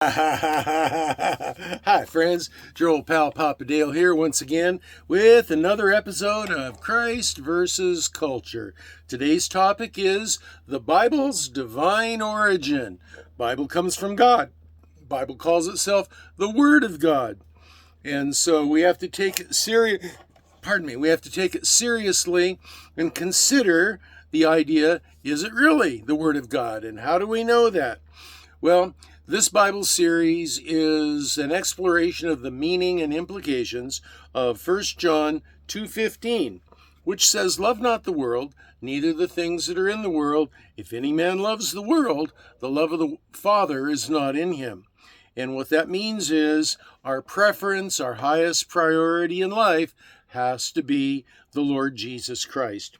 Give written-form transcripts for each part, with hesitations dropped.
Hi, friends. Your old pal Papa Dale here once again with another episode of Christ versus Culture. Today's topic is the Bible's divine origin. Bible comes from God. Bible calls itself the Word of God. And so we have to take it we have to take it seriously and consider the idea, is it really the Word of God? And how do we know that? Well, this Bible series is an exploration of the meaning and implications of 1 John 2:15, which says, "Love not the world, neither the things that are in the world. If any man loves the world, the love of the Father is not in him." And what that means is our preference, our highest priority in life has to be the Lord Jesus Christ.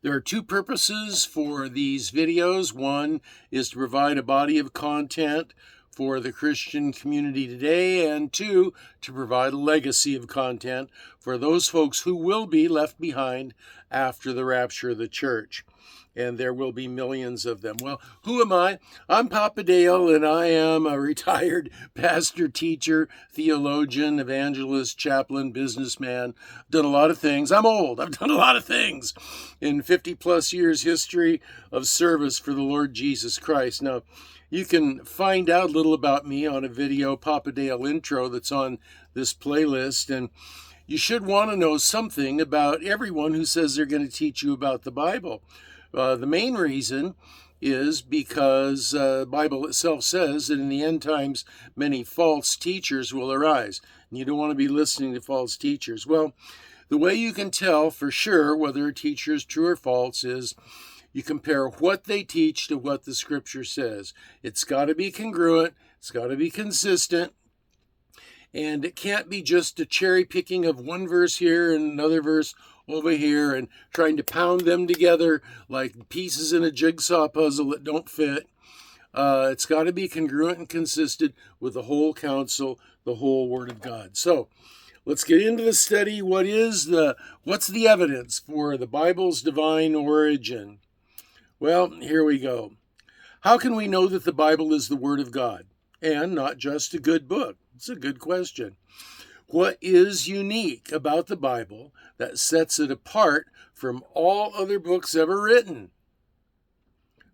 There are two purposes for these videos. One is to provide a body of content for the Christian community today, and two, to provide a legacy of content for those folks who will be left behind after the rapture of the church. And there will be millions of them. Well, who am I? I'm Papa Dale, and I am a retired pastor, teacher, theologian, evangelist, chaplain, businessman. Done a lot of things. I'm old. I've done a lot of things in 50 plus years history of service for the Lord Jesus Christ. Now, you can find out a little about me on a video, Papa Dale intro, that's on this playlist. And you should want to know something about everyone who says they're going to teach you about the Bible. The main reason is because the Bible itself says that in the end times, many false teachers will arise. And you don't want to be listening to false teachers. Well, the way you can tell for sure whether a teacher is true or false is you compare what they teach to what the Scripture says. It's got to be congruent. It's got to be consistent. And it can't be just a cherry picking of one verse here and another verse over here and trying to pound them together like pieces in a jigsaw puzzle that don't fit. It's got to be congruent and consistent with the whole counsel, the whole Word of God. So let's get into the study. What's the evidence for the Bible's divine origin? Well, here we go. How can we know that the Bible is the Word of God and not just a good book? It's a good question. What is unique about the Bible that sets it apart from all other books ever written?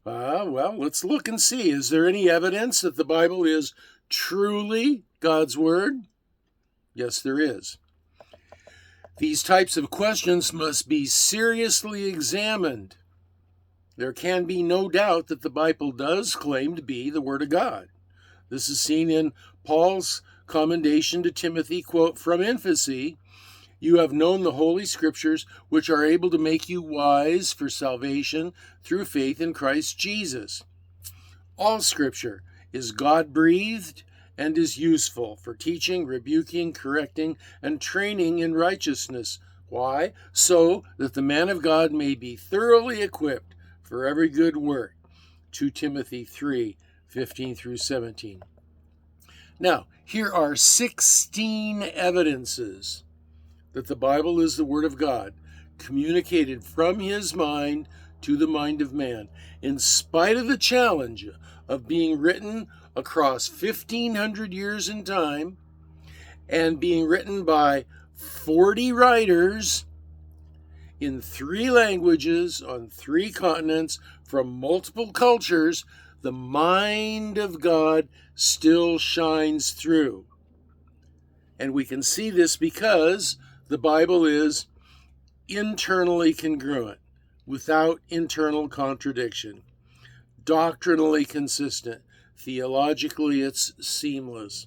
Well, let's look and see. Is there any evidence that the Bible is truly God's Word? Yes, there is. These types of questions must be seriously examined. There can be no doubt that the Bible does claim to be the Word of God. This is seen in Paul's commendation to Timothy, quote, "From infancy, you have known the Holy Scriptures, which are able to make you wise for salvation through faith in Christ Jesus." All Scripture is God-breathed and is useful for teaching, rebuking, correcting, and training in righteousness. Why? So that the man of God may be thoroughly equipped for every good work. 2 Timothy 3:15 through 17. Now, here are 16 evidences that the Bible is the Word of God, communicated from His mind to the mind of man, in spite of the challenge of being written across 1,500 years in time and being written by 40 writers in 3 languages on 3 continents from multiple cultures. The mind of God still shines through. And we can see this because the Bible is internally congruent, without internal contradiction, doctrinally consistent, theologically it's seamless,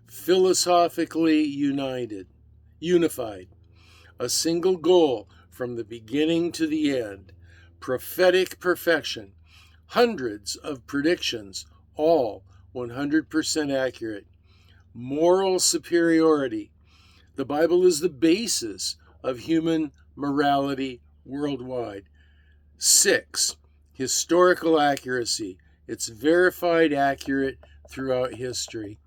philosophically unified, a single goal from the beginning to the end, prophetic perfection, hundreds of predictions, all 100% accurate. Moral superiority. The Bible is the basis of human morality worldwide. 6, historical accuracy. It's verified accurate throughout history.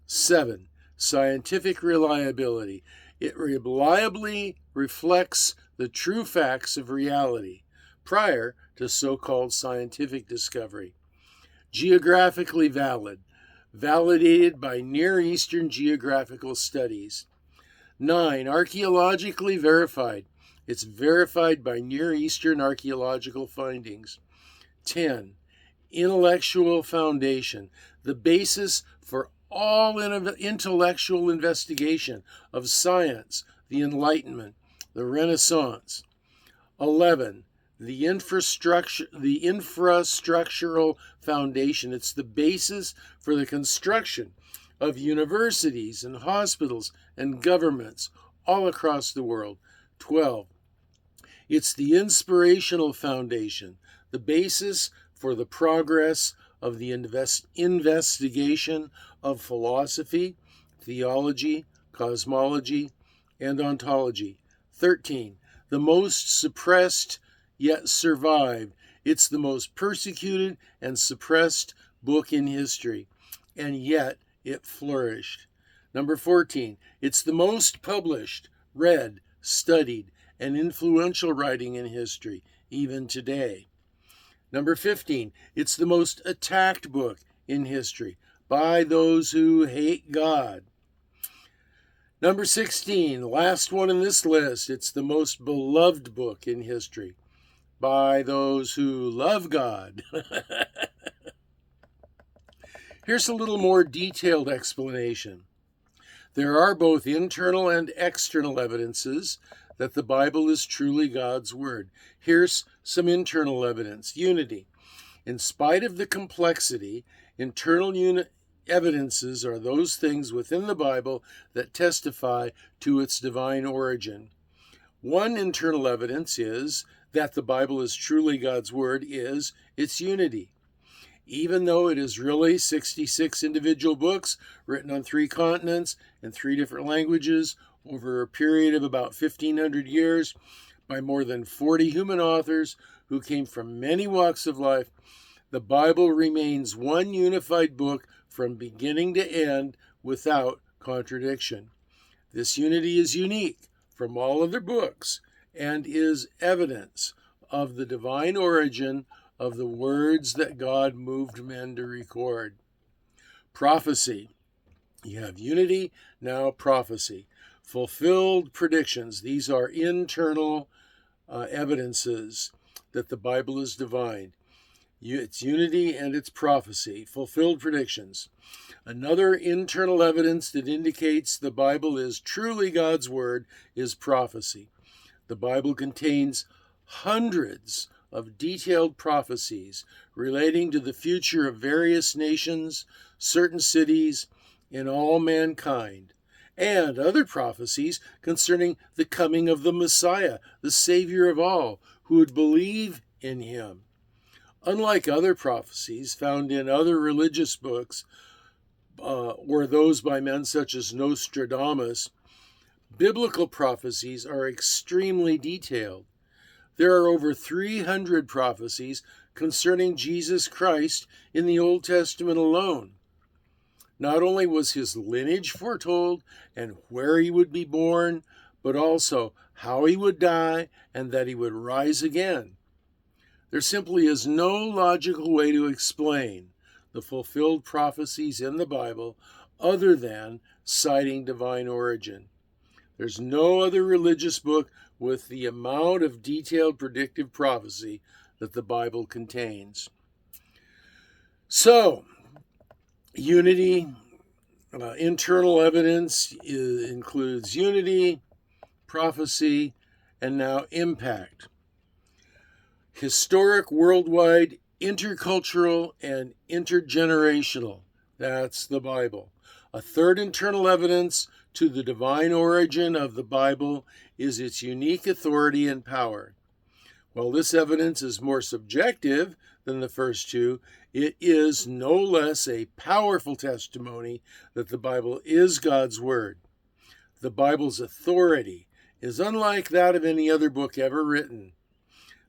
7, scientific reliability. It reliably reflects the true facts of reality prior to so-called scientific discovery. Geographically valid. validated by Near Eastern geographical studies. 9. Archaeologically verified. It's verified by Near Eastern archaeological findings. 10. Intellectual foundation, the basis for all intellectual investigation of science, the Enlightenment, the Renaissance. 11. The infrastructural foundation. It's the basis for the construction of universities and hospitals and governments all across the world. 12. It's the inspirational foundation, the basis for the progress of the investigation of philosophy, theology, cosmology, and ontology. 13. The most suppressed yet survived. It's the most persecuted and suppressed book in history, and yet it flourished. Number 14. It's the most published, read, studied, and influential writing in history, even today. Number 15. It's the most attacked book in history by those who hate God. Number 16, last one in this list, it's the most beloved book in history by those who love God. Here's a little more detailed explanation. There are both internal and external evidences that the Bible is truly God's Word. Here's some internal evidence. Unity. In spite of the complexity, internal evidences are those things within the Bible that testify to its divine origin. One internal evidence is that the Bible is truly God's Word is its unity. Even though it is really 66 individual books written on 3 continents and 3 different languages over a period of about 1,500 years by more than 40 human authors who came from many walks of life, the Bible remains one unified book from beginning to end without contradiction. This unity is unique from all other books and is evidence of the divine origin of the words that God moved men to record. Prophecy. You have unity, now prophecy. Fulfilled predictions. These are internal evidences that the Bible is divine. It's unity and it's prophecy. Fulfilled predictions. Another internal evidence that indicates the Bible is truly God's Word is prophecy. The Bible contains hundreds of detailed prophecies relating to the future of various nations, certain cities, and all mankind, and other prophecies concerning the coming of the Messiah, the Savior of all, who would believe in him. Unlike other prophecies found in other religious books, or those by men such as Nostradamus, biblical prophecies are extremely detailed. There are over 300 prophecies concerning Jesus Christ in the Old Testament alone. Not only was his lineage foretold and where he would be born, but also how he would die and that he would rise again. There simply is no logical way to explain the fulfilled prophecies in the Bible other than citing divine origin. There's no other religious book with the amount of detailed predictive prophecy that the Bible contains. So, unity, internal evidence includes unity, prophecy, and now impact. Historic, worldwide, intercultural, and intergenerational. That's the Bible. A third internal evidence to the divine origin of the Bible is its unique authority and power. While this evidence is more subjective than the first two, it is no less a powerful testimony that the Bible is God's Word. The Bible's authority is unlike that of any other book ever written.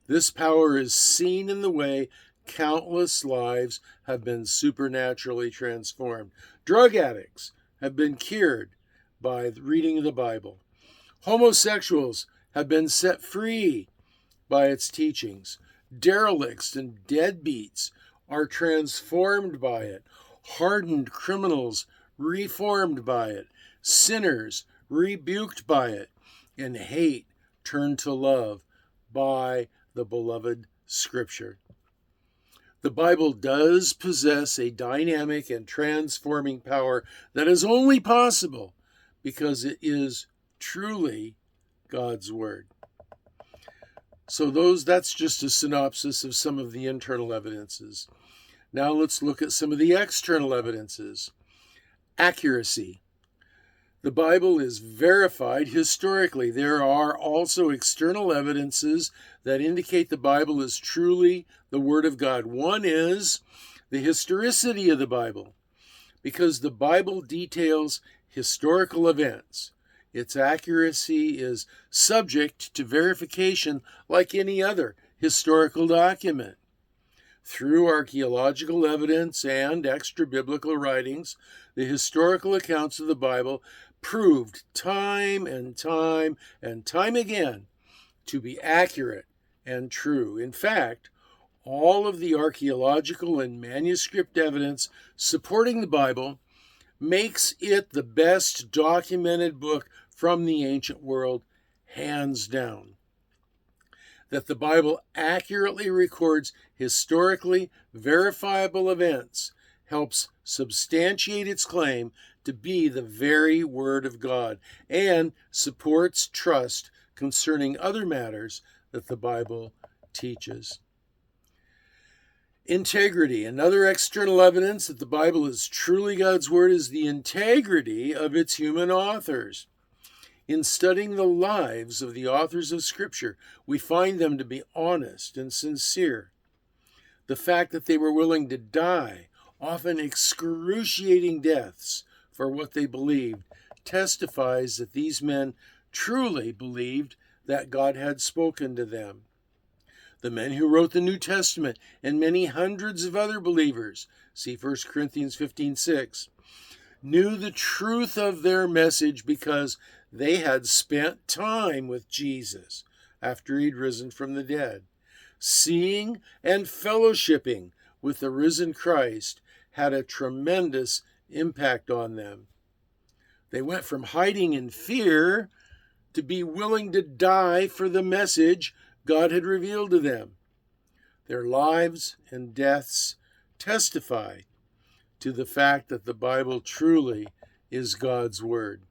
This power is seen in the way countless lives have been supernaturally transformed. Drug addicts have been cured by reading the Bible. Homosexuals have been set free by its teachings. Derelicts and deadbeats are transformed by it. hardened criminals reformed by it, sinners rebuked by it, and hate turned to love by the beloved Scripture. The Bible does possess a dynamic and transforming power that is only possible because it is truly God's Word. So that's just a synopsis of some of the internal evidences. Now let's look at some of the external evidences. Accuracy. The Bible is verified historically. There are also external evidences that indicate the Bible is truly the Word of God. One is the historicity of the Bible, because the Bible details historical events. Its accuracy is subject to verification like any other historical document. Through archaeological evidence and extra-biblical writings, the historical accounts of the Bible proved time and time and time again to be accurate and true. In fact, all of the archaeological and manuscript evidence supporting the Bible makes it the best documented book from the ancient world, hands down. That the Bible accurately records historically verifiable events helps substantiate its claim to be the very Word of God and supports trust concerning other matters that the Bible teaches. Integrity. Another external evidence that the Bible is truly God's Word is the integrity of its human authors. In studying the lives of the authors of Scripture, we find them to be honest and sincere. The fact that they were willing to die, often excruciating deaths, for what they believed, testifies that these men truly believed that God had spoken to them. The men who wrote the New Testament and many hundreds of other believers, see 1 Corinthians 15:6, knew the truth of their message because they had spent time with Jesus after he'd risen from the dead. Seeing and fellowshipping with the risen Christ had a tremendous impact on them. They went from hiding in fear to be willing to die for the message God had revealed to them. Their lives and deaths testify to the fact that the Bible truly is God's Word.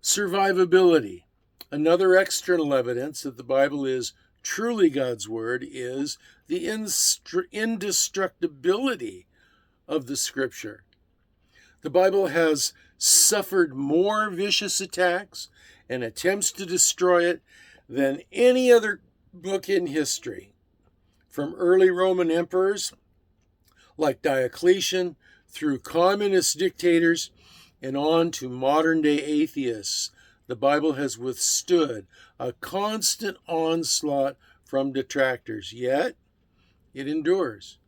Survivability. Another external evidence that the Bible is truly God's Word is the indestructibility of the Scripture. The Bible has suffered more vicious attacks and attempts to destroy it than any other book in history. From early Roman emperors like Diocletian through communist dictators and on to modern-day atheists, the Bible has withstood a constant onslaught from detractors, yet it endures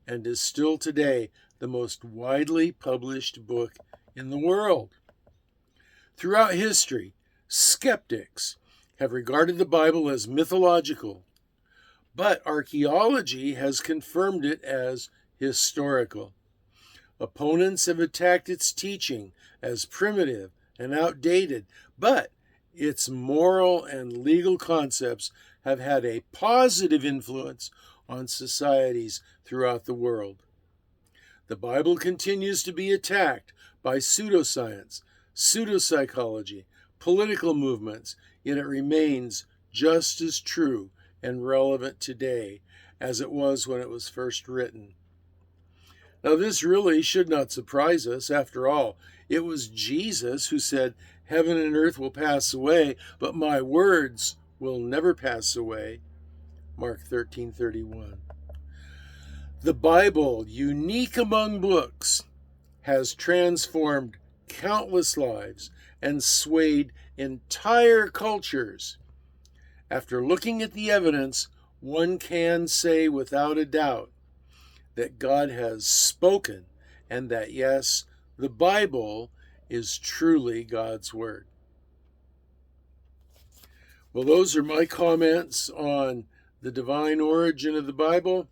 and is still today the most widely published book in the world. Throughout history, skeptics have regarded the Bible as mythological, but archaeology has confirmed it as historical. Opponents have attacked its teaching as primitive and outdated, but its moral and legal concepts have had a positive influence on societies throughout the world. The Bible continues to be attacked by pseudoscience, pseudopsychology, political movements, yet it remains just as true and relevant today as it was when it was first written. Now, this really should not surprise us. After all, it was Jesus who said, "Heaven and earth will pass away, but my words will never pass away." Mark 13:31. The Bible, unique among books, has transformed countless lives and swayed entire cultures. After looking at the evidence, one can say without a doubt that God has spoken and that, yes, the Bible is truly God's Word. Well, those are my comments on the divine origin of the Bible.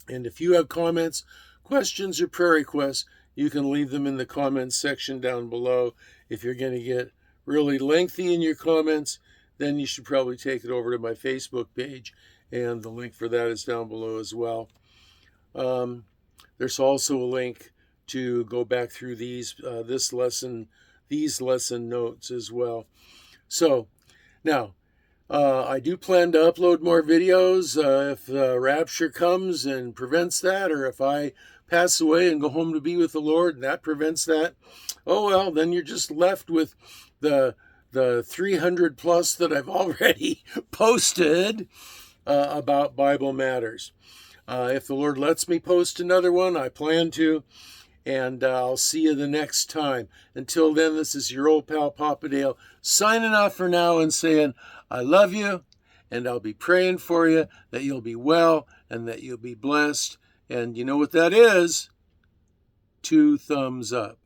And if you have comments, questions or prayer requests, you can leave them in the comments section down below. If you're going to get really lengthy in your comments, then you should probably take it over to my Facebook page, and the link for that is down below as well. There's also a link to go back through these lesson notes as well. So now, I do plan to upload more videos if the rapture comes and prevents that, or if I pass away and go home to be with the Lord and that prevents that. Oh well, then you're just left with the 300 plus that I've already posted about Bible matters. If the Lord lets me post another one, I plan to. And I'll see you the next time. Until then, this is your old pal Papa Dale signing off for now and saying, I love you, and I'll be praying for you that you'll be well and that you'll be blessed. And you know what that is? 2 thumbs up.